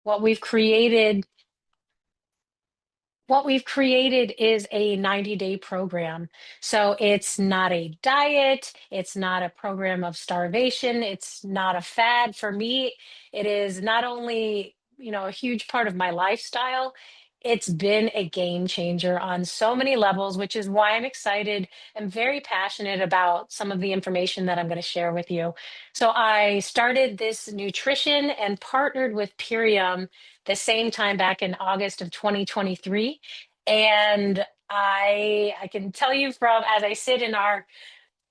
what we've created what we've created is a 90-day program. So it's not a diet, it's not a program of starvation, it's not a fad. For me, it is not only, a huge part of my lifestyle, it's been a game changer on so many levels, which is why I'm excited and very passionate about some of the information that I'm going to share with you. So I started this nutrition and partnered with Purium the same time back in August of 2023. And I can tell you from as I sit in our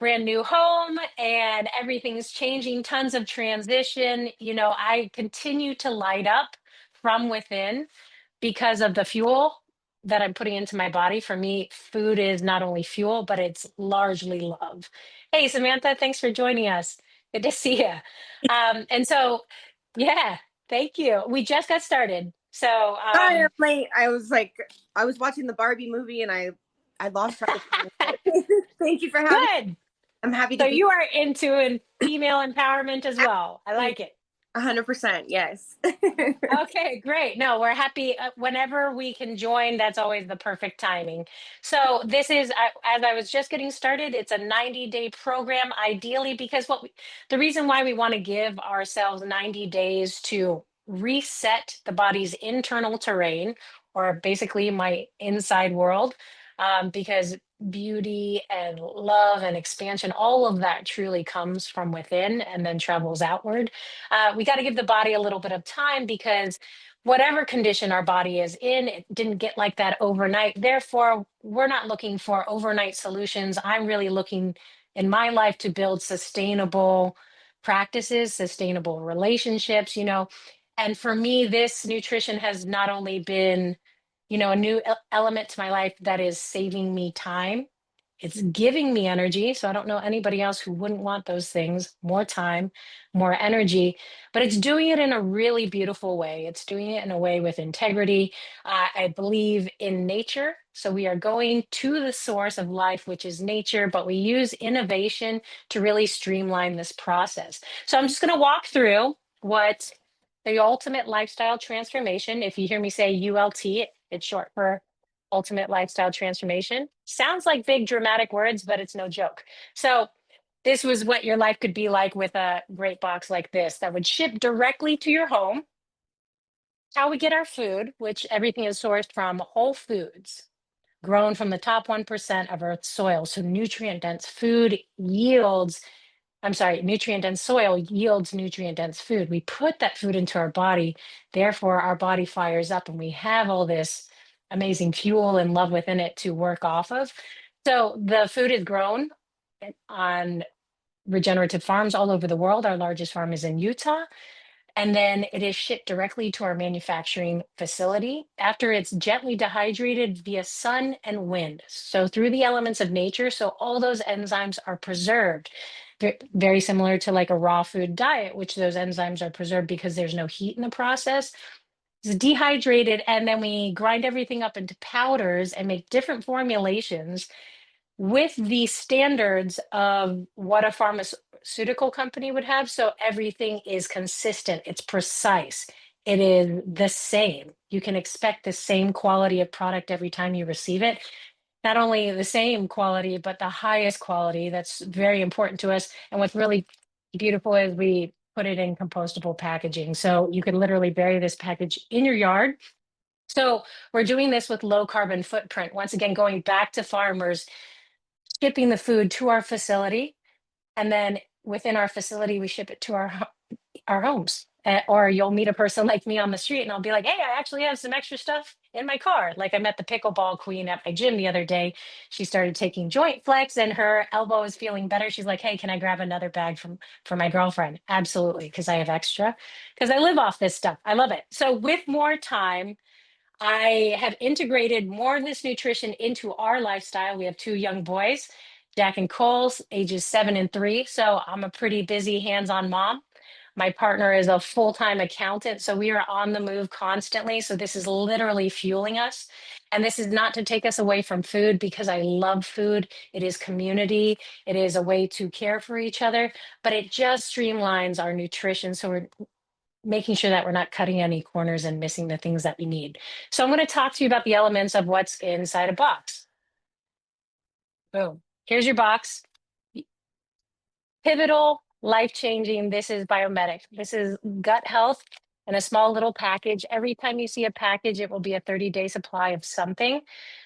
brand new home and everything's changing, tons of transition, I continue to light up from within because of the fuel that I'm putting into my body. For me, food is not only fuel, but it's largely love. Hey, Samantha, thanks for joining us. Good to see you. And so, yeah, thank you. We just got started. So, Sorry, I'm late. I was watching the Barbie movie and I lost track of time. Thank you for having. good. I'm happy to So be you are into female empowerment as well. I actually like it. 100%. Yes. Okay, great. No, we're happy whenever we can join. That's always the perfect timing. So this is, as I was just getting started, it's a 90-day program, ideally, because the reason why we want to give ourselves 90 days to reset the body's internal terrain, or basically my inside world, because beauty and love and expansion, all of that truly comes from within and then travels outward. We got to give the body a little bit of time because whatever condition our body is in, it didn't get like that overnight. Therefore, we're not looking for overnight solutions. I'm really looking in my life to build sustainable practices, sustainable relationships, And for me, this nutrition has not only been, a new element to my life that is saving me time, it's giving me energy. So I don't know anybody else who wouldn't want those things, more time, more energy, but it's doing it in a really beautiful way. It's doing it in a way with integrity. I believe in nature. So we are going to the source of life, which is nature, but we use innovation to really streamline this process. So I'm just going to walk through what the ultimate lifestyle transformation, if you hear me say ULT, it's short for ultimate lifestyle transformation. Sounds like big dramatic words, but it's no joke. So this was what your life could be like with a great box like this that would ship directly to your home. How we get our food, which everything is sourced from whole foods, grown from the top 1% of Earth's soil. So nutrient dense food yields, I'm sorry, nutrient dense soil yields nutrient dense food. We put that food into our body. Therefore, our body fires up and we have all this amazing fuel and love within it to work off of. So the food is grown on regenerative farms all over the world. Our largest farm is in Utah. And then it is shipped directly to our manufacturing facility after it's gently dehydrated via sun and wind. So through the elements of nature, so all those enzymes are preserved. Very similar to like a raw food diet, which those enzymes are preserved because there's no heat in the process. It's dehydrated, and then we grind everything up into powders and make different formulations with the standards of what a pharmaceutical company would have. So everything is consistent, it's precise, it is the same. You can expect the same quality of product every time you receive it. Not only the same quality, but the highest quality. That's very important to us. And what's really beautiful is we put it in compostable packaging. So you can literally bury this package in your yard. So we're doing this with low carbon footprint. Once again, going back to farmers, shipping the food to our facility, and then within our facility, we ship it to our homes. Or you'll meet a person like me on the street, and I'll be like, "Hey, I actually have some extra stuff in my car." Like I met the pickleball queen at my gym the other day. She started taking joint flex, and her elbow is feeling better. She's like, "Hey, can I grab another bag for my girlfriend?" Absolutely, because I have extra. Because I live off this stuff. I love it. So with more time, I have integrated more of this nutrition into our lifestyle. We have two young boys, Jack and Cole's, ages 7 and 3. So I'm a pretty busy hands-on mom. My partner is a full-time accountant, so we are on the move constantly. So this is literally fueling us. And this is not to take us away from food because I love food. It is community. It is a way to care for each other, but it just streamlines our nutrition. So we're making sure that we're not cutting any corners and missing the things that we need. So I'm going to talk to you about the elements of what's inside a box. Boom. Here's your box. Pivotal, life-changing. This is Biomedic. This is gut health in a small little package. Every time you see a package, it will be a 30-day supply of something.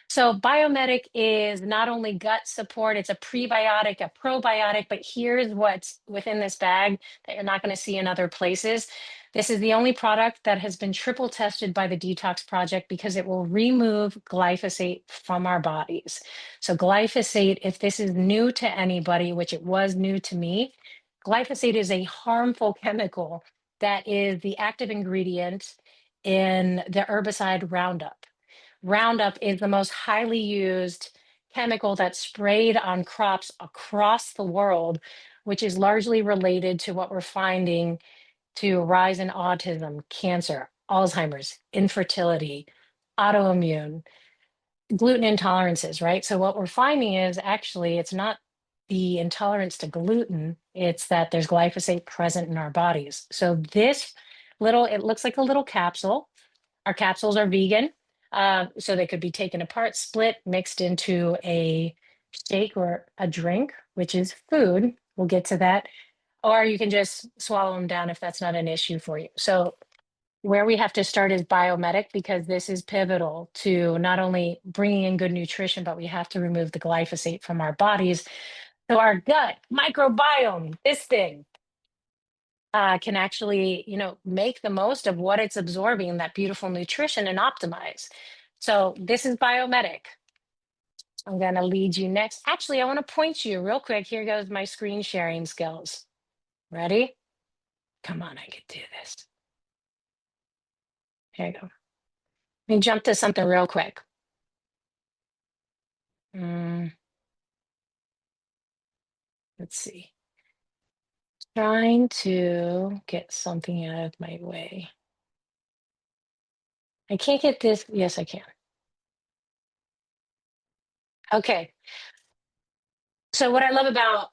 So Biomedic is not only gut support, it's a prebiotic, a probiotic, but here's what's within this bag that you're not going to see in other places. This is the only product that has been triple tested by the Detox Project because it will remove glyphosate from our bodies. So glyphosate, if this is new to anybody, which it was new to me, glyphosate is a harmful chemical that is the active ingredient in the herbicide Roundup. Roundup is the most highly used chemical that's sprayed on crops across the world, which is largely related to what we're finding to rise in autism, cancer, Alzheimer's, infertility, autoimmune, gluten intolerances, right? So what we're finding is actually it's not the intolerance to gluten, it's that there's glyphosate present in our bodies. So this little, it looks like a little capsule. Our capsules are vegan, so they could be taken apart, split, mixed into a shake or a drink, which is food. We'll get to that. Or you can just swallow them down if that's not an issue for you. So where we have to start is Biomedic because this is pivotal to not only bringing in good nutrition, but we have to remove the glyphosate from our bodies. So our gut microbiome, this thing, can actually, make the most of what it's absorbing, that beautiful nutrition, and optimize. So this is Biomedic. I'm going to lead you next. Actually, I want to point you real quick. Here goes my screen sharing skills. Ready? Come on, I can do this. Here you go. Let me jump to something real quick. Let's see. Trying to get something out of my way. I can't get this. Yes, I can. Okay. So what I love about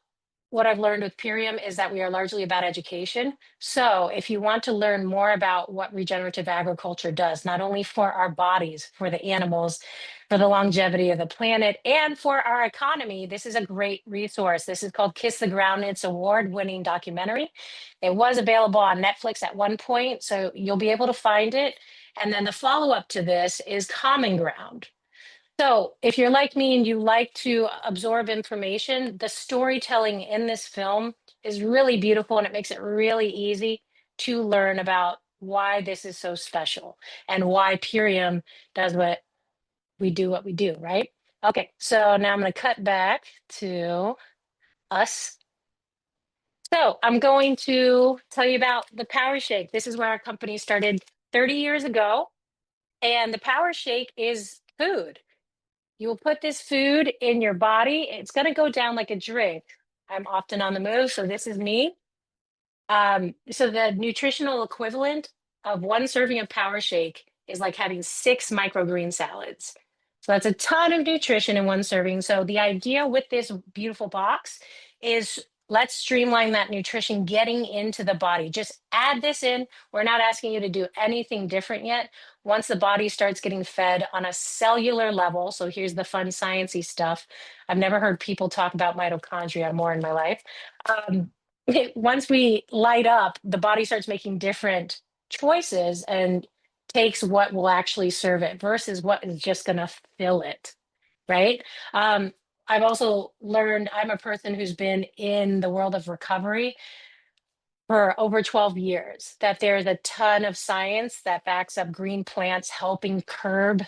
what I've learned with Purium is that we are largely about education. So if you want to learn more about what regenerative agriculture does, not only for our bodies, for the animals, for the longevity of the planet, and for our economy, this is a great resource. This is called Kiss the Ground. It's an award-winning documentary. It was available on Netflix at one point, so you'll be able to find it. And then the follow-up to this is Common Ground. So, if you're like me and you like to absorb information, the storytelling in this film is really beautiful and it makes it really easy to learn about why this is so special and why Purium does what we do, right? Okay, so now I'm going to cut back to us. So, I'm going to tell you about the Power Shake. This is where our company started 30 years ago, and the Power Shake is food. You will put this food in your body. It's going to go down like a drink. I'm often on the move, so this is me. So the nutritional equivalent of one serving of Power Shake is like having 6 microgreen salads. So that's a ton of nutrition in one serving. So the idea with this beautiful box is let's streamline that nutrition getting into the body. Just add this in. We're not asking you to do anything different yet. Once the body starts getting fed on a cellular level, so here's the fun sciencey stuff. I've never heard people talk about mitochondria more in my life. Once we light up, the body starts making different choices and takes what will actually serve it versus what is just going to fill it, right? Um, I've also learned I'm a person who's been in the world of recovery for over 12 years, that there's a ton of science that backs up green plants helping curb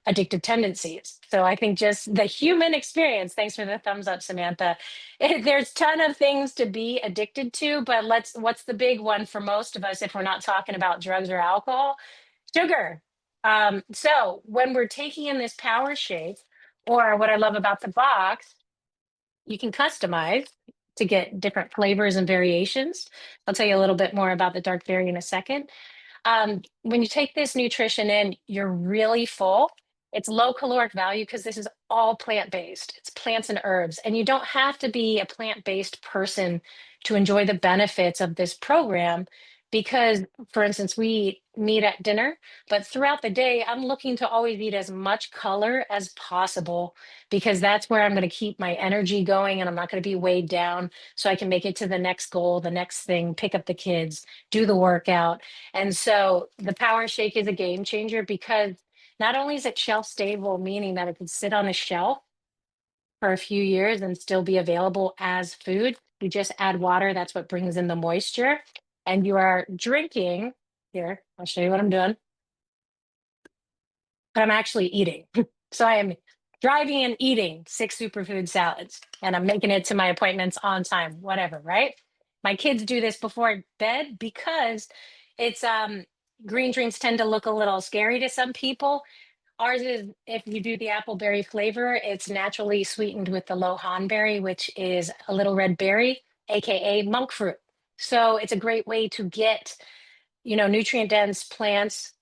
addictive tendencies. So I think just the human experience, thanks for the thumbs up, Samantha. There's a ton of things to be addicted to, but what's the big one for most of us if we're not talking about drugs or alcohol? Sugar. So when we're taking in this Power Shake, or what I love about the box, you can customize to get different flavors and variations. I'll tell you a little bit more about the dark berry in a second. When you take this nutrition in, you're really full. It's low caloric value because this is all plant-based. It's plants and herbs. And you don't have to be a plant-based person to enjoy the benefits of this program because, for instance, we eat meat at dinner, but throughout the day, I'm looking to always eat as much color as possible because that's where I'm going to keep my energy going and I'm not going to be weighed down so I can make it to the next goal, the next thing, pick up the kids, do the workout. And so the Power Shake is a game changer because not only is it shelf stable, meaning that it can sit on a shelf for a few years and still be available as food. You just add water, that's what brings in the moisture. And you are drinking, here, I'll show you what I'm doing, but I'm actually eating. So I am driving and eating 6 superfood salads, and I'm making it to my appointments on time, whatever, right? My kids do this before bed because it's green drinks tend to look a little scary to some people. Ours is, if you do the appleberry flavor, it's naturally sweetened with the Lohan berry, which is a little red berry, aka monk fruit. So it's a great way to get, nutrient dense plants,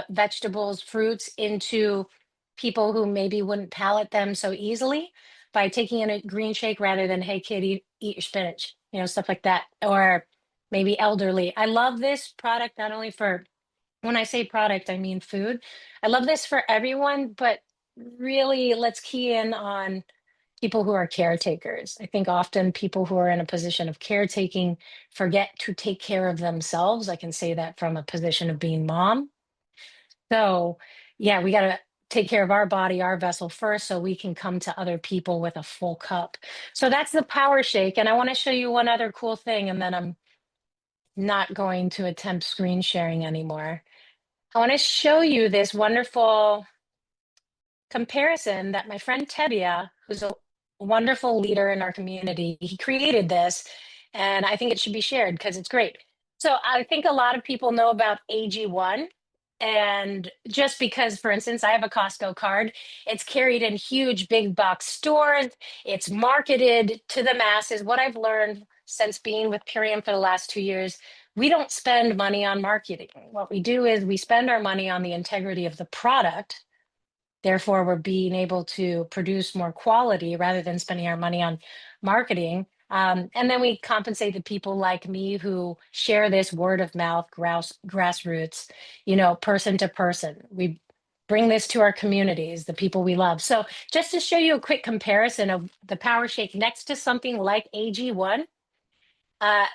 vegetables, fruits into people who maybe wouldn't palate them so easily by taking in a green shake rather than, hey kid, eat your spinach, stuff like that. Or maybe elderly. I love this product not only for, when I say product, I mean food. I love this for everyone, but really let's key in on people who are caretakers. I think often people who are in a position of caretaking forget to take care of themselves. I can say that from a position of being mom. So, yeah, we got to take care of our body, our vessel first, so we can come to other people with a full cup. So that's the Power Shake. And I want to show you one other cool thing, and then I'm not going to attempt screen sharing anymore. I want to show you this wonderful comparison that my friend Tevia, who's a wonderful leader in our community, he created this, and I think it should be shared because it's great. So I think a lot of people know about AG1. And just because, for instance, I have a Costco card, it's carried in huge big box stores, it's marketed to the masses. What I've learned since being with Purium for the last 2 years, we don't spend money on marketing. What we do is we spend our money on the integrity of the product. Therefore, we're being able to produce more quality rather than spending our money on marketing. And then we compensate the people like me who share this word of mouth, grassroots, person to person. We bring this to our communities, the people we love. So just to show you a quick comparison of the Power Shake next to something like AG1, uh,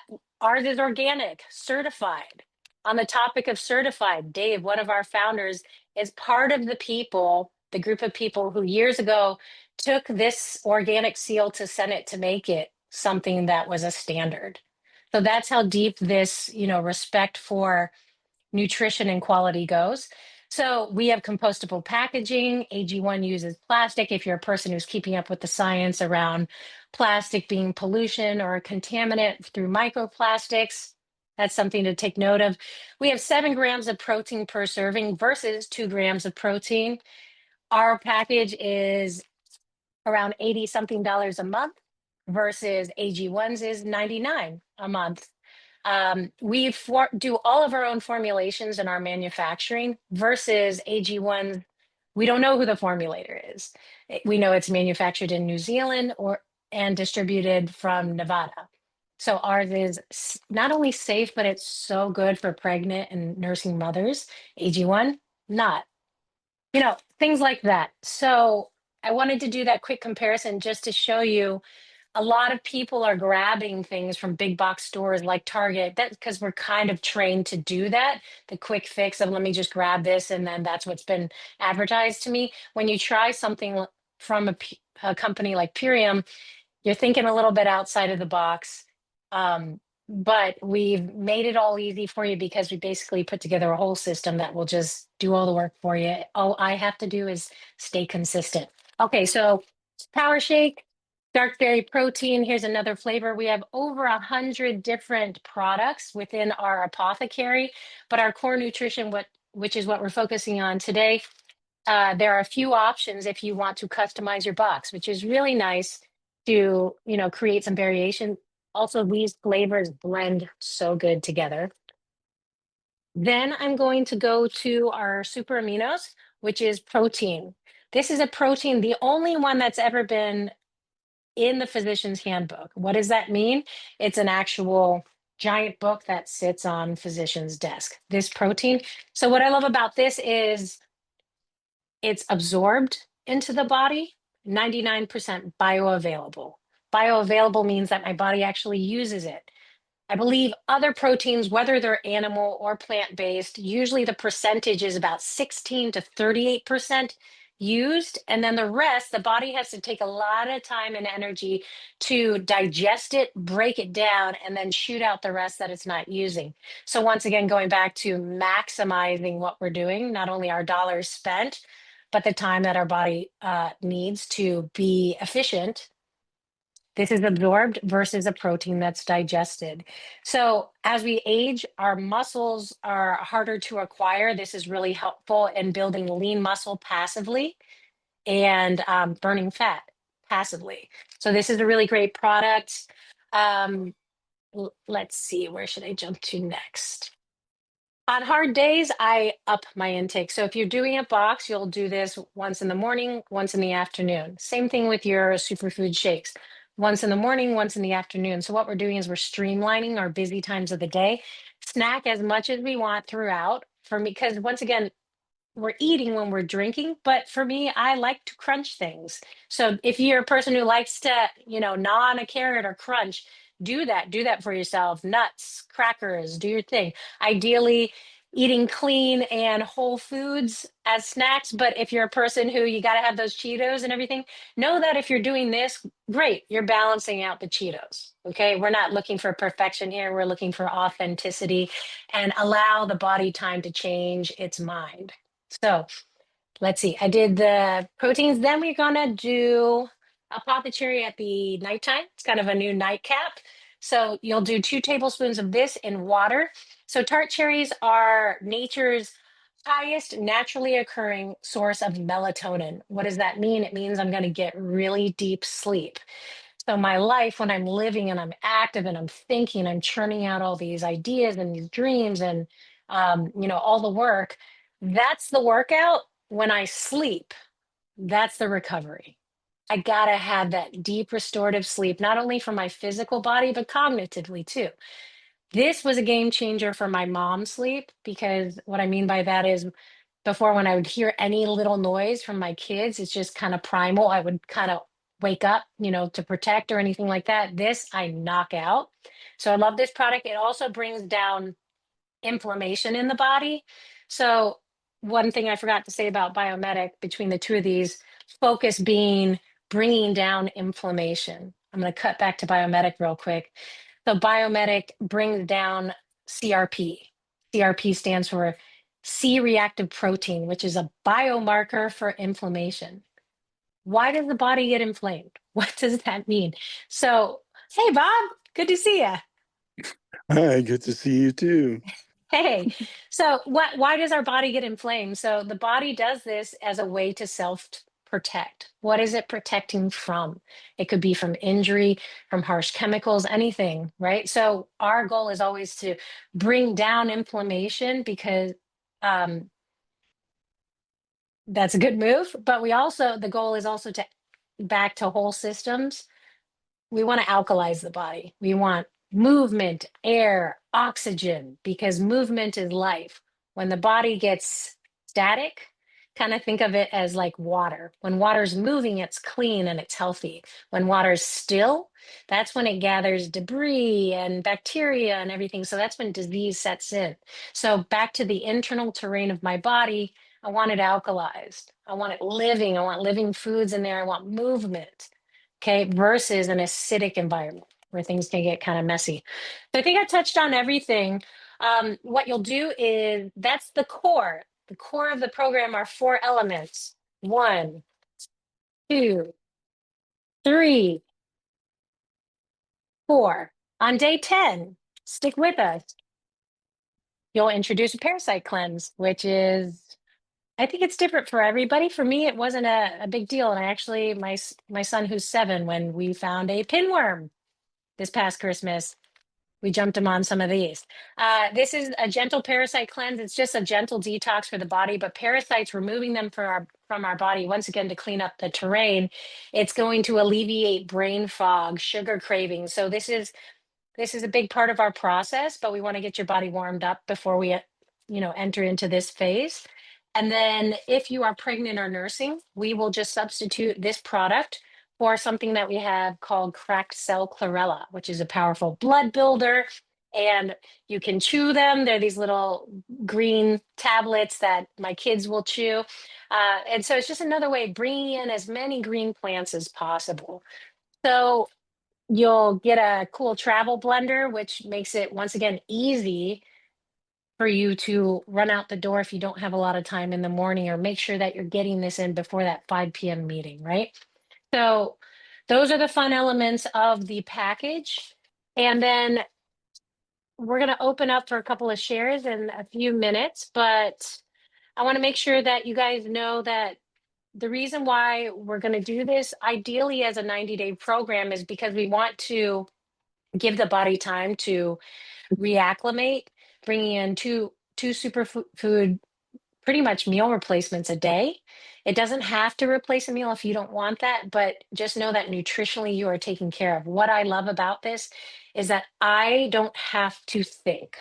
ours is organic, certified. On the topic of certified, Dave, one of our founders, is part of the group of people who years ago took this organic seal to Senate to make it something that was a standard. So that's how deep this, respect for nutrition and quality goes. So we have compostable packaging. AG1 uses plastic. If you're a person who's keeping up with the science around plastic being pollution or a contaminant through microplastics, that's something to take note of. We have 7 grams of protein per serving versus 2 grams of protein. Our package is around 80 something dollars a month versus AG1's is 99 a month. We do all of our own formulations in our manufacturing versus AG1. We don't know who the formulator is. We know it's manufactured in New Zealand and distributed from Nevada. So ours is not only safe, but it's so good for pregnant and nursing mothers. AG1, not. Things like that. So I wanted to do that quick comparison just to show you a lot of people are grabbing things from big box stores like Target. That's because we're kind of trained to do that. The quick fix of let me just grab this, and then that's what's been advertised to me. When you try something from a company like Purium, you're thinking a little bit outside of the box. But we've made it all easy for you because we basically put together a whole system that will just do all the work for you. All I have to do is stay consistent. Okay, so Power Shake, dark berry protein. Here's another flavor. We have over 100 different products within our apothecary, but our core nutrition, which is what we're focusing on today, there are a few options if you want to customize your box, which is really nice to, create some variation. Also, these flavors blend so good together. Then I'm going to go to our super aminos, which is protein. This is a protein, the only one that's ever been in the physician's handbook. What does that mean? It's an actual giant book that sits on physician's desk, this protein. So what I love about this is it's absorbed into the body, 99% bioavailable. Bioavailable means that my body actually uses it. I believe other proteins, whether they're animal or plant-based, usually the percentage is about 16 to 38% used. And then the rest, the body has to take a lot of time and energy to digest it, break it down, and then shoot out the rest that it's not using. So once again, going back to maximizing what we're doing, not only our dollars spent, but the time that our body needs to be efficient. This is absorbed versus a protein that's digested. So as we age, our muscles are harder to acquire. This is really helpful in building lean muscle passively and burning fat passively. So this is a really great product. Let's see, where should I jump to next? On hard days, I up my intake. So if you're doing a box, you'll do this once in the morning, once in the afternoon. Same thing with your superfood shakes. Once in the morning, once in the afternoon. So what we're doing is we're streamlining our busy times of the day. Snack as much as we want throughout for me, because once again, we're eating when we're drinking, but for me, I like to crunch things. So if you're a person who likes to, gnaw on a carrot or crunch, do that. Do that for yourself. Nuts, crackers, do your thing. Ideally, eating clean and whole foods as snacks. But if you're a person who you got to have those Cheetos and everything, know that if you're doing this, great, you're balancing out the Cheetos. Okay. We're not looking for perfection here. We're looking for authenticity and allow the body time to change its mind. So let's see. I did the proteins. Then we're gonna do apothecary at the nighttime. It's kind of a new nightcap. So you'll do 2 tablespoons of this in water. So tart cherries are nature's highest naturally occurring source of melatonin. What does that mean? It means I'm going to get really deep sleep. So my life, when I'm living and I'm active and I'm thinking, I'm churning out all these ideas and these dreams and all the work. That's the workout. When I sleep, that's the recovery. I gotta have that deep restorative sleep, not only for my physical body, but cognitively too. This was a game changer for my mom's sleep because what I mean by that is before when I would hear any little noise from my kids, it's just kind of primal. I would kind of wake up, to protect or anything like that. This I knock out. So I love this product. It also brings down inflammation in the body. So one thing I forgot to say about Biomedic between the two of these, focus being bringing down inflammation. I'm going to cut back to Biomedic real quick. So Biomedic brings down CRP. CRP stands for C-reactive protein, which is a biomarker for inflammation. Why does the body get inflamed? What does that mean? So, hey, Bob, good to see you. Hi, good to see you too. Hey, so why does our body get inflamed? So the body does this as a way to self protect. What is it protecting from? It could be from injury, from harsh chemicals, anything, right? So our goal is always to bring down inflammation because that's a good move. But the goal is also to back to whole systems. We want to alkalize the body. We want movement, air, oxygen, because movement is life. When the body gets static, kind of think of it as like water. When water's moving, it's clean and it's healthy. When water's still, that's when it gathers debris and bacteria and everything. So that's when disease sets in. So back to the internal terrain of my body, I want it alkalized. I want it living. I want living foods in there. I want movement. Okay, versus an acidic environment where things can get kind of messy. So I think I touched on everything. What you'll do is that's the core. The core of the program are 4 elements. 1, 2, 3, 4. On day 10, stick with us. You'll introduce a parasite cleanse, which is, I think it's different for everybody. For me, it wasn't a big deal. And I actually, my son who's 7, when we found a pinworm this past Christmas, we jumped him on some of these. This is a gentle parasite cleanse. It's just a gentle detox for the body, but parasites, removing them from our body, once again, to clean up the terrain, it's going to alleviate brain fog, sugar cravings. So this this is a big part of our process, but we want to get your body warmed up before we, enter into this phase. And then if you are pregnant or nursing, we will just substitute this product for something that we have called cracked cell chlorella, which is a powerful blood builder. And you can chew them. They're these little green tablets that my kids will chew. And so it's just another way of bringing in as many green plants as possible. So you'll get a cool travel blender, which makes it, once again, easy for you to run out the door if you don't have a lot of time in the morning, or make sure that you're getting this in before that 5 p.m. meeting, right? So those are the fun elements of the package. And then we're going to open up for a couple of shares in a few minutes, but I want to make sure that you guys know that the reason why we're going to do this ideally as a 90-day program is because we want to give the body time to reacclimate, bringing in two superfood, pretty much meal replacements a day. It doesn't have to replace a meal if you don't want that, but just know that nutritionally you are taken care of. What I love about this is that I don't have to think.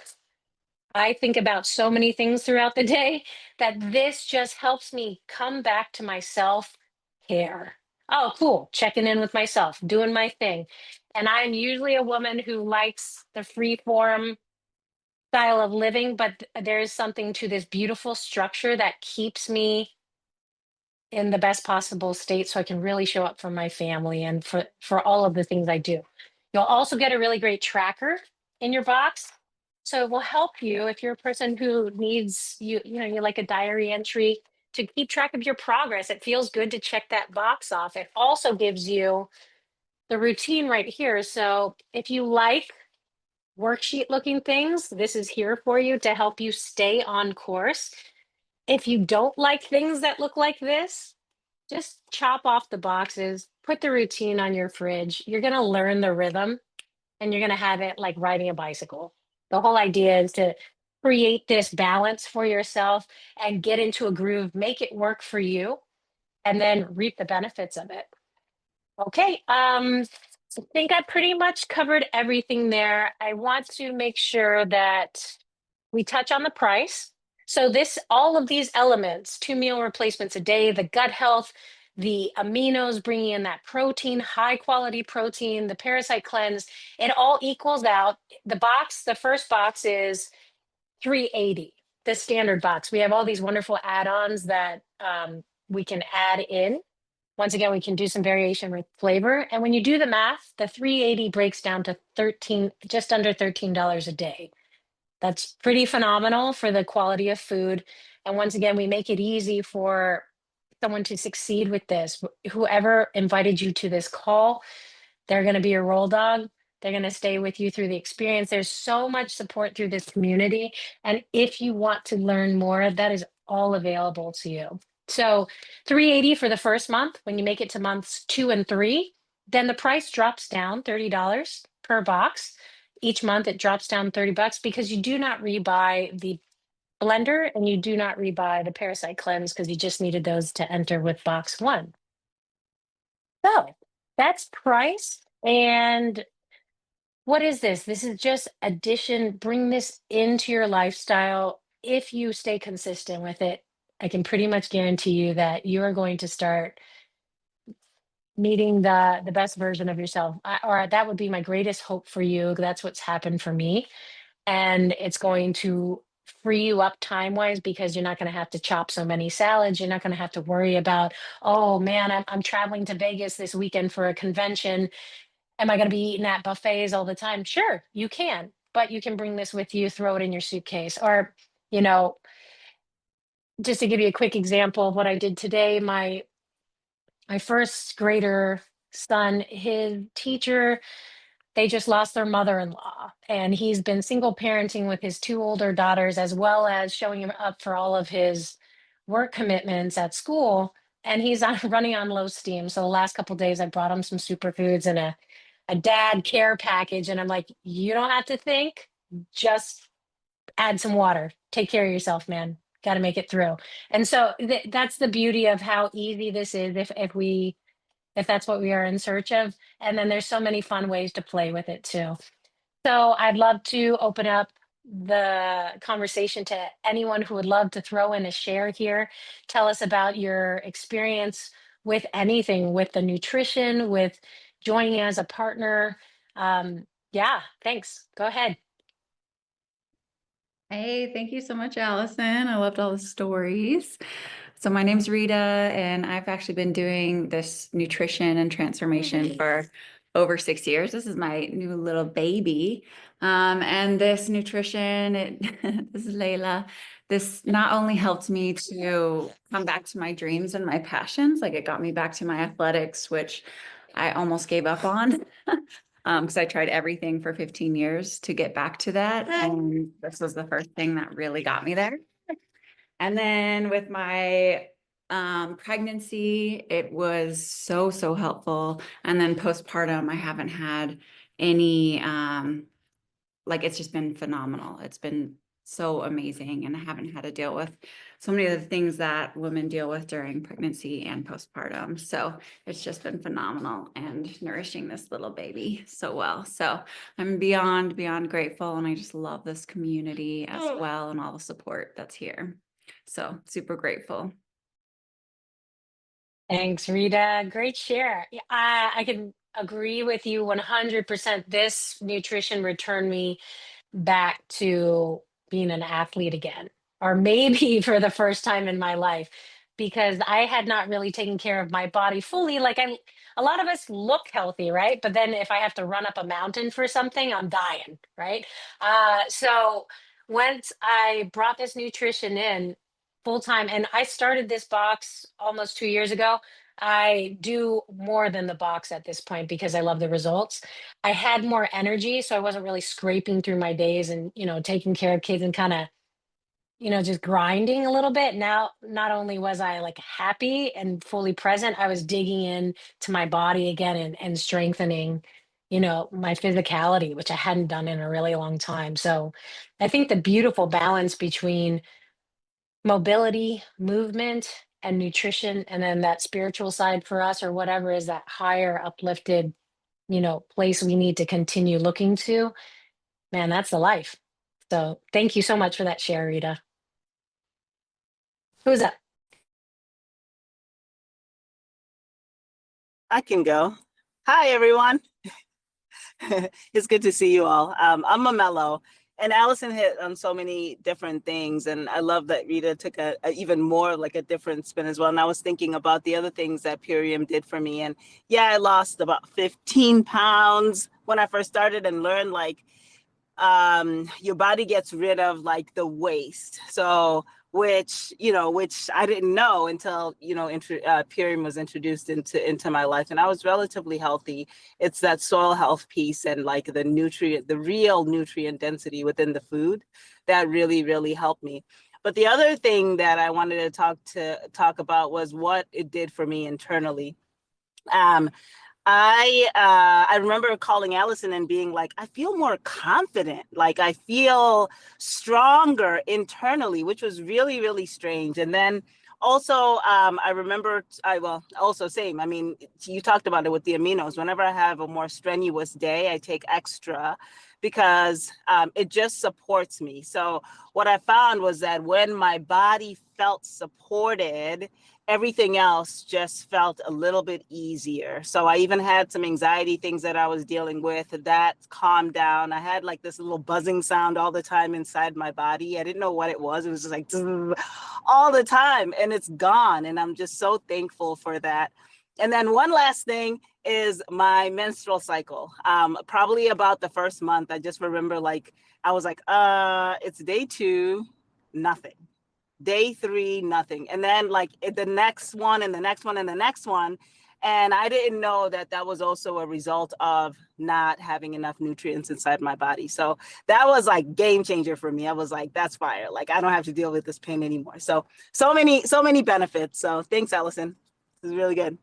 I think about so many things throughout the day that this just helps me come back to my self care. Oh, cool. Checking in with myself, doing my thing. And I'm usually a woman who likes the free form style of living, but there is something to this beautiful structure that keeps me in the best possible state so I can really show up for my family and for all of the things I do. You'll also get a really great tracker in your box. So it will help you if you're a person who needs you like a diary entry to keep track of your progress. It feels good to check that box off. It also gives you the routine right here. So if you like worksheet looking things, this is here for you to help you stay on course. If you don't like things that look like this, just chop off the boxes, put the routine on your fridge. You're going to learn the rhythm and you're going to have it like riding a bicycle. The whole idea is to create this balance for yourself and get into a groove, make it work for you, and then reap the benefits of it. Okay. I think I pretty much covered everything there. I want to make sure that we touch on the price. So all of these elements, 2 meal replacements a day, the gut health, the aminos, bringing in that protein, high quality protein, the parasite cleanse, it all equals out. The first box is $380, the standard box. We have all these wonderful add-ons that we can add in. Once again, we can do some variation with flavor. And when you do the math, the 380 breaks down to just under $13 a day. That's pretty phenomenal for the quality of food. And once again, we make it easy for someone to succeed with this. Whoever invited you to this call, they're going to be your roll dog. They're going to stay with you through the experience. There's so much support through this community. And if you want to learn more, that is all available to you. So $380 for the first month. When you make it to months 2 and 3, then the price drops down $30 per box. Each month it drops down $30 because you do not rebuy the blender and you do not rebuy the parasite cleanse because you just needed those to enter with box 1. So that's price. And what is this? This is just addition. Bring this into your lifestyle. If you stay consistent with it, I can pretty much guarantee you that you are going to start meeting the best version of yourself. Or that would be my greatest hope for you. That's what's happened for me. And it's going to free you up time wise because you're not going to have to chop so many salads. You're not going to have to worry about, oh man, I'm traveling to Vegas this weekend for a convention. Am I going to be eating at buffets all the time? Sure, you can, but you can bring this with you, throw it in your suitcase. Or, just to give you a quick example of what I did today, my first grader son, his teacher, they just lost their mother-in-law, and he's been single parenting with his 2 older daughters, as well as showing him up for all of his work commitments at school. And he's running on low steam. So the last couple of days, I brought him some superfoods and a dad care package. And I'm like, you don't have to think, just add some water. Take care of yourself, man. Got to make it through. And so that's the beauty of how easy this is if that's what we are in search of. And then there's so many fun ways to play with it too. So I'd love to open up the conversation to anyone who would love to throw in a share here. Tell us about your experience with anything, with the nutrition, with joining as a partner. Yeah, thanks. Go ahead. Hey, thank you so much, Allison. I loved all the stories. So my name's Rita, and I've actually been doing this nutrition and transformation for over 6 years. This is my new little baby. And this nutrition, this is Layla. This not only helped me to come back to my dreams and my passions, like it got me back to my athletics, which I almost gave up on. Because I tried everything for 15 years to get back to that. And this was the first thing that really got me there. And then with my pregnancy, it was so helpful. And then postpartum, I haven't had any, like it's just been phenomenal. It's been so amazing. And I haven't had to deal with so many of the things that women deal with during pregnancy and postpartum. So it's just been phenomenal and nourishing this little baby so well. So I'm beyond grateful. And I just love this community as well and all the support that's here. So super grateful. Thanks, Rita. Great share. Yeah, I can agree with you 100%. This nutrition returned me back to being an athlete again, or maybe for the first time in my life, because I had not really taken care of my body fully. A lot of us look healthy, right? But then if I have to run up a mountain for something, I'm dying, right? So once I brought this nutrition in full time, and I started this box almost 2 years ago. I do more than the box at this point because I love the results. I had more energy, so I wasn't really scraping through my days and, taking care of kids and kind of, just grinding a little bit. Now, not only was I like happy and fully present, I was digging in to my body again and strengthening, my physicality, which I hadn't done in a really long time. So I think the beautiful balance between mobility, movement, and nutrition, and then that spiritual side for us or whatever is that higher uplifted place we need to continue looking to, man, that's the life. So thank you so much for that share, Rita. Who's up? I can go. Hi, everyone. It's good to see you all. I'm Mamelo, and Allison hit on so many different things, and I love that Rita took a even more like a different spin as well. And I was thinking about the other things that Purium did for me, and yeah, I lost about 15 pounds when I first started and learned like your body gets rid of like the waste. So which I didn't know until Purium was introduced into my life, and I was relatively healthy. It's that soil health piece and like the real nutrient density within the food that really helped me. But the other thing that I wanted to talk about was what it did for me internally. I remember calling Allison and being like, I feel more confident, like I feel stronger internally, which was really strange. And then also, I remember, same. I mean, you talked about it with the aminos. Whenever I have a more strenuous day, I take extra because it just supports me. So what I found was that when my body felt supported, everything else just felt a little bit easier. So I even had some anxiety things that I was dealing with that calmed down. I had like this little buzzing sound all the time inside my body. I didn't know what it was. It was just like all the time, and it's gone. And I'm just so thankful for that. And then one last thing is my menstrual cycle. Probably about the first month, I just remember like, I was like, it's day 2, nothing. Day 3, nothing. And then like the next one and the next one and the next one. And I didn't know that that was also a result of not having enough nutrients inside my body. So that was like game changer for me. I was like, that's fire. Like, I don't have to deal with this pain anymore. So many benefits. So thanks, Allison. This is really good.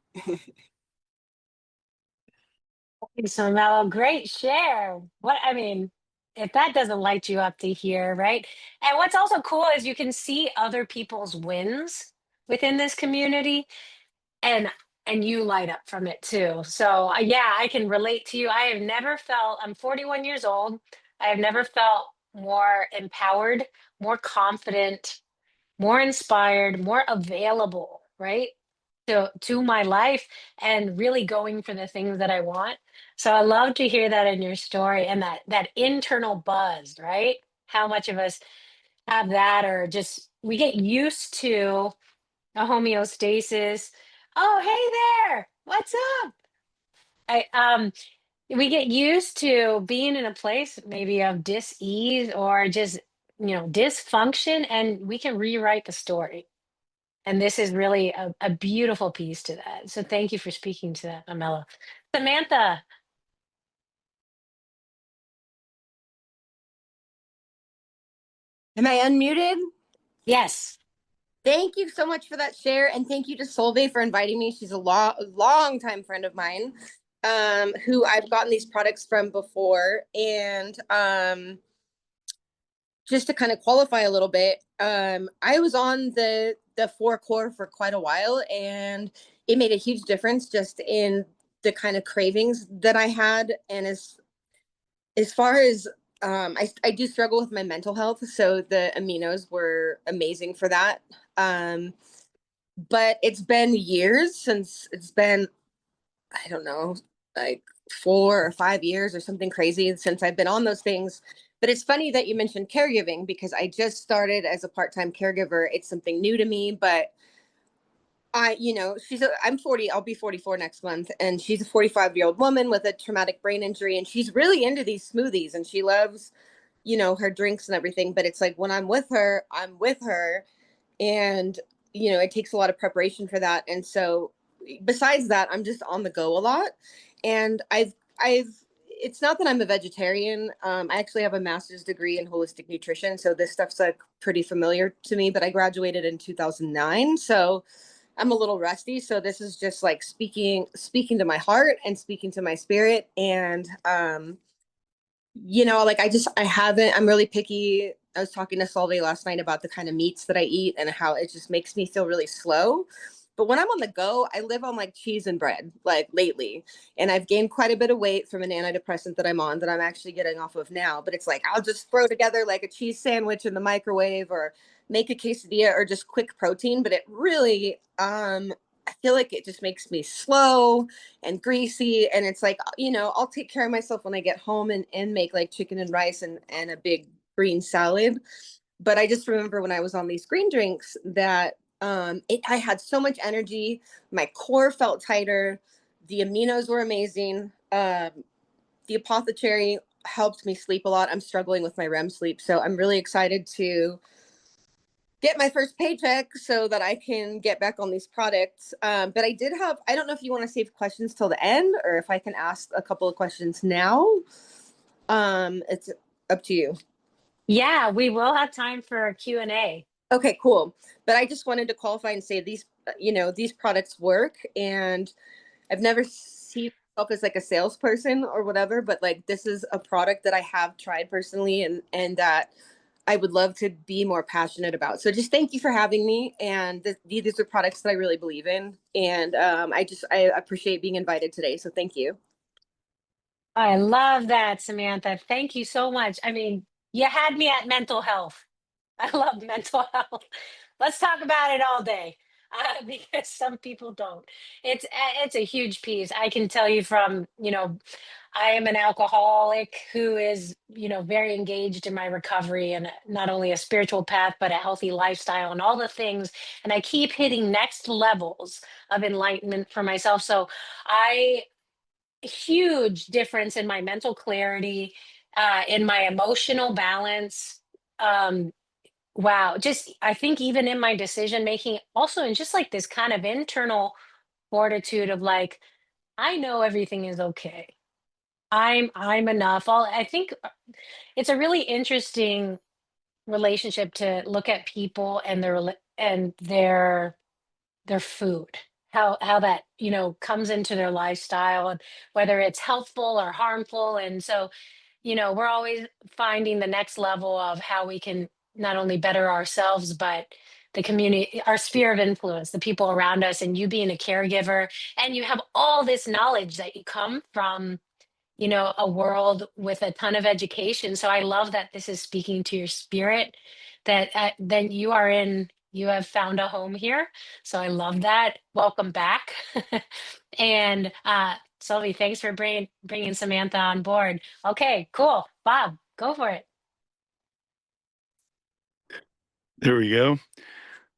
Thanks, so Mellow. Great share. If that doesn't light you up to hear, right? And what's also cool is you can see other people's wins within this community. And and you light up from it too. So yeah, I can relate to you. I have never felt, I'm 41 years old. I have never felt more empowered, more confident, more inspired, more available, right? To my life and really going for the things that I want. So I love to hear that in your story and that internal buzz, right? How much of us have that, or just we get used to a homeostasis. Oh, hey there. What's up? I We get used to being in a place maybe of dis-ease or just, dysfunction, and we can rewrite the story. And this is really a beautiful piece to that. So thank you for speaking to that, Amela. Samantha, Am I unmuted? yes. Thank you so much for that share, and thank you to Solveig for inviting me. She's a long time friend of mine, who I've gotten these products from before. And just to kind of qualify a little bit, I was on the 4 core for quite a while, and it made a huge difference just in the kind of cravings that I had. And as far as I do struggle with my mental health, so the aminos were amazing for that. But it's been years since it's been, I don't know, like 4 or 5 years or something crazy since I've been on those things. But it's funny that you mentioned caregiving, because I just started as a part-time caregiver. It's something new to me, but I'm 40, I'll be 44 next month, and she's a 45-year-old woman with a traumatic brain injury, and she's really into these smoothies, and she loves, her drinks and everything. But it's like when I'm with her, and it takes a lot of preparation for that. And so besides that, I'm just on the go a lot. And I've it's not that I'm a vegetarian. I actually have a master's degree in holistic nutrition, so this stuff's like pretty familiar to me, but I graduated in 2009, so I'm a little rusty. So this is just like speaking to my heart and speaking to my spirit. And like I'm really picky. I was talking to Solveig last night about the kind of meats that I eat and how it just makes me feel really slow. But when I'm on the go, I live on like cheese and bread, like lately. And I've gained quite a bit of weight from an antidepressant that I'm on, that I'm actually getting off of now. But it's like, I'll just throw together like a cheese sandwich in the microwave, or make a quesadilla, or just quick protein. But it really, I feel like it just makes me slow and greasy. And it's like, I'll take care of myself when I get home, and make like chicken and rice and a big green salad. But I just remember when I was on these green drinks that I had so much energy. My core felt tighter. The aminos were amazing. The apothecary helped me sleep a lot. I'm struggling with my REM sleep. So I'm really excited to get my first paycheck so that I can get back on these products. But I don't know if you want to save questions till the end, or if I can ask a couple of questions now. It's up to you. Yeah, we will have time for a Q&A. Okay, cool. But I just wanted to qualify and say these products work, and I've never seen myself as like a salesperson or whatever, but like this is a product that I have tried personally, and that I would love to be more passionate about. So just thank you for having me. And these are products that I really believe in. And I appreciate being invited today. So thank you. I love that, Samantha. Thank you so much. I mean, you had me at mental health. I love mental health. Let's talk about it all day, because some people don't. It's a huge piece. I can tell you from, I am an alcoholic who is, very engaged in my recovery, and not only a spiritual path, but a healthy lifestyle and all the things. And I keep hitting next levels of enlightenment for myself. So huge difference in my mental clarity, in my emotional balance. Wow, just I think even in my decision making, also in just like this kind of internal fortitude of like, I know everything is okay. I'm enough. I think it's a really interesting relationship to look at people and their food, how that comes into their lifestyle, and whether it's helpful or harmful. And so we're always finding the next level of how we can not only better ourselves, but the community, our sphere of influence, the people around us, and you being a caregiver, and you have all this knowledge that you come from, you know, a world with a ton of education. So I love that this is speaking to your spirit, that then you are in, you have found a home here. So I love that. Welcome back. And Sylvie, thanks for bringing Samantha on board. Okay, cool. Bob, go for it. There we go.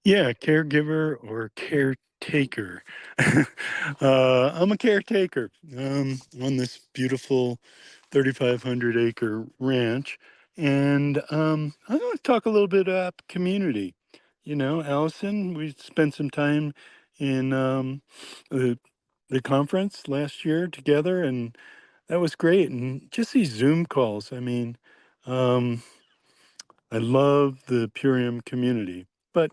Yeah, caregiver or caretaker. I'm a caretaker on this beautiful 3,500 acre ranch. And I want to talk a little bit about community. You know, Allison, we spent some time in the, the conference last year together, and that was great. And just these Zoom calls, I mean, um, I love the Purium community. But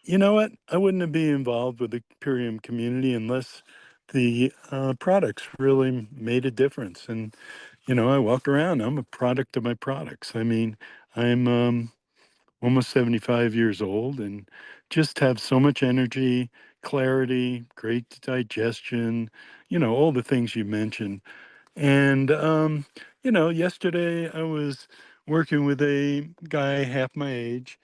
you know what? I wouldn't be involved with the Purium community unless the products really made a difference. And, you know, I walk around, I'm a product of my products. I mean, I'm almost 75 years old and just have so much energy, clarity, great digestion, you know, all the things you mentioned. And, you know, yesterday I was working with a guy half my age,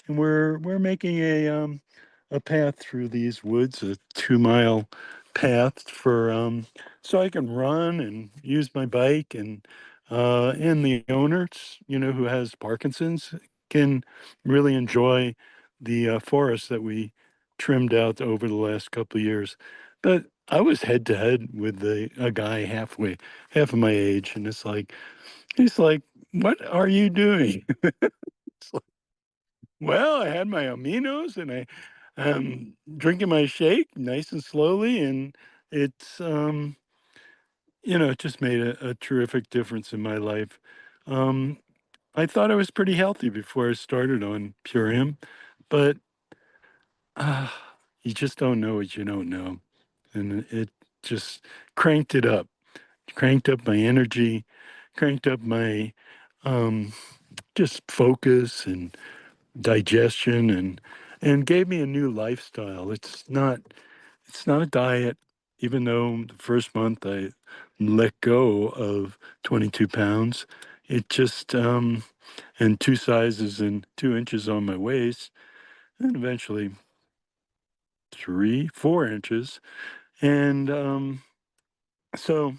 and we're making a path through these woods, a 2 mile path for so I can run and use my bike, and the owners, you know, who has Parkinson's, can really enjoy the forest that we trimmed out over the last couple of years. But I was head to head with a guy half of my age, and he's like, "What are you doing?" It's like, well, I had my aminos and drinking my shake nice and slowly, and it's you know, it just made a terrific difference in my life. Um, I thought I was pretty healthy before I started on Purium, but uh, you just don't know what you don't know, and it just cranked it up, cranked up my energy, cranked up my um, just focus and digestion, and gave me a new lifestyle. It's not a diet, even though the first month I let go of 22 pounds. It just and 2 sizes and 2 inches on my waist, and eventually 4 inches. And so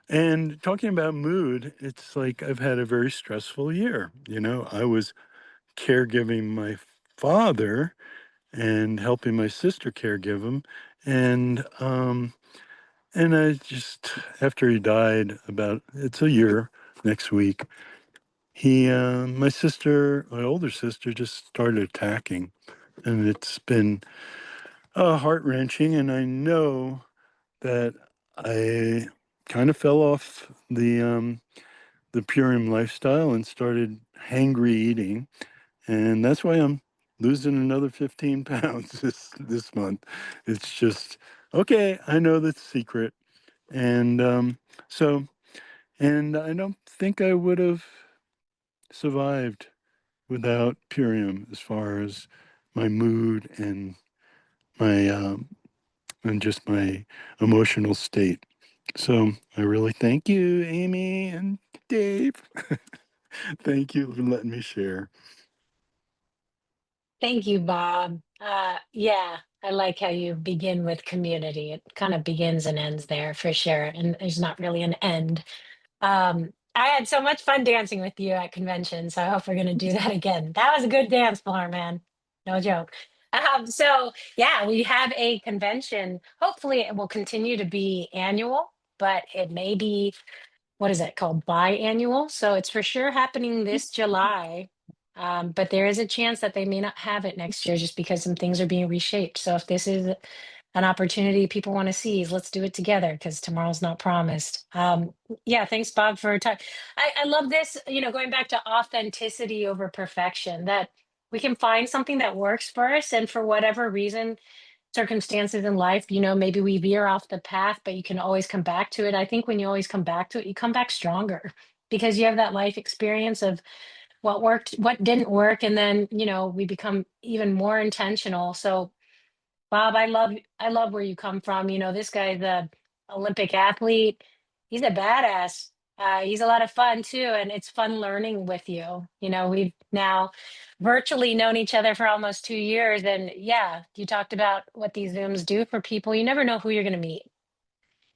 and talking about mood, it's like I've had a very stressful year. You know, I was caregiving my father and helping my sister caregive him. And I just, after he died, it's a year next week, my older sister, just started attacking. And it's been heart wrenching. And I know that I kind of fell off the Purium lifestyle and started hangry eating. And that's why I'm losing another 15 pounds this month. It's just, okay, I know the secret. And so, and I don't think I would have survived without Purium as far as my mood my and just my emotional state. So I really thank you, Amy and Dave. Thank you for letting me share. Thank you, Bob. Yeah, I like how you begin with community. It kind of begins and ends there for sure. And there's not really an end. I had so much fun dancing with you at convention, so I hope we're gonna do that again. That was a good dance floor, man. No joke. So yeah, we have a convention. Hopefully it will continue to be annual, but it may be, what is it called, biannual, so it's for sure happening this July. But there is a chance that they may not have it next year just because some things are being reshaped. So if this is an opportunity people want to seize, let's do it together because tomorrow's not promised. Yeah, thanks, Bob, for time. I love this, you know, going back to authenticity over perfection, that we can find something that works for us, and for whatever reason, circumstances in life, you know, maybe we veer off the path, but you can always come back to it. I think when you always come back to it, you come back stronger because you have that life experience of what worked, what didn't work, and then, you know, we become even more intentional. So Bob, I love where you come from. You know, this guy's a Olympic athlete. He's a badass. He's a lot of fun too, and it's fun learning with you. You know, we've now virtually known each other for almost 2 years, and yeah, you talked about what these Zooms do for people. You never know who you're going to meet.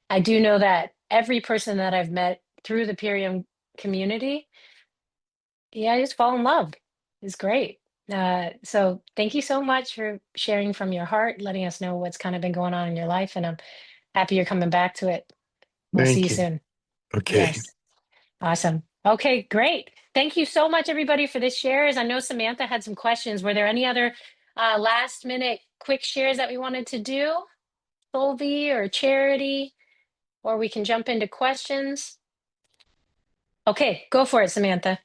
I do know that every person that I've met through the Purium community, yeah, I just fall in love. It's great. So thank you so much for sharing from your heart, letting us know what's kind of been going on in your life, and I'm happy you're coming back to it. We'll see you Thank you. soon. Okay. Yes. Awesome. Okay, great. Thank you so much, everybody, for this shares. I know Samantha had some questions. Were there any other last minute quick shares that we wanted to do? Solvi or Charity, or we can jump into questions. Okay, go for it, Samantha.